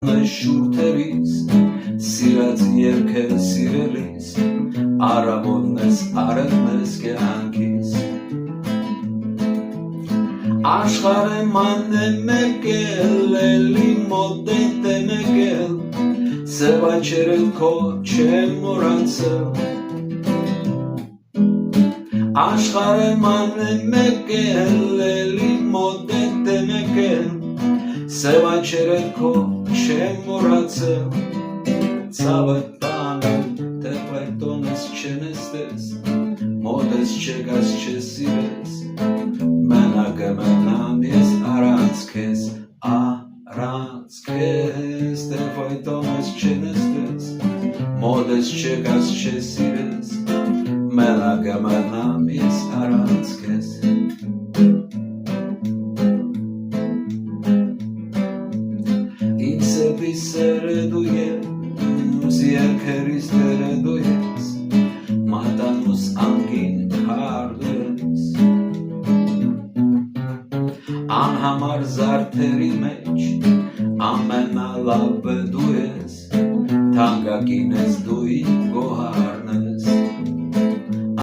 Շուրթերից սիրած երգը սիրելիս առավոտն ես արևն ես կյանքիս աշխարհը ման է մեկել էլի մոտ է մեկել սևաչերը քո չեմ մոռացել աշխարհը ման է մեկել էլի մոտ է մեկել սևաչերը քո չեմ մոռացել ցավը տանել թե պայտոնս չնստես մոտս չգաս չսիրես մենակ մնամ ես առանց քեզ թե պայտոնս չնստես մոտս չգաս չսիրես մենակ մնամ ես առանց քեզ Սերը դու ես, երկերից դերը դու ես, մատանուս անգին քարդես Անհամար զարդերի մեջ, ամենալավը դու ես, թանկագին ես դու իմ գոհար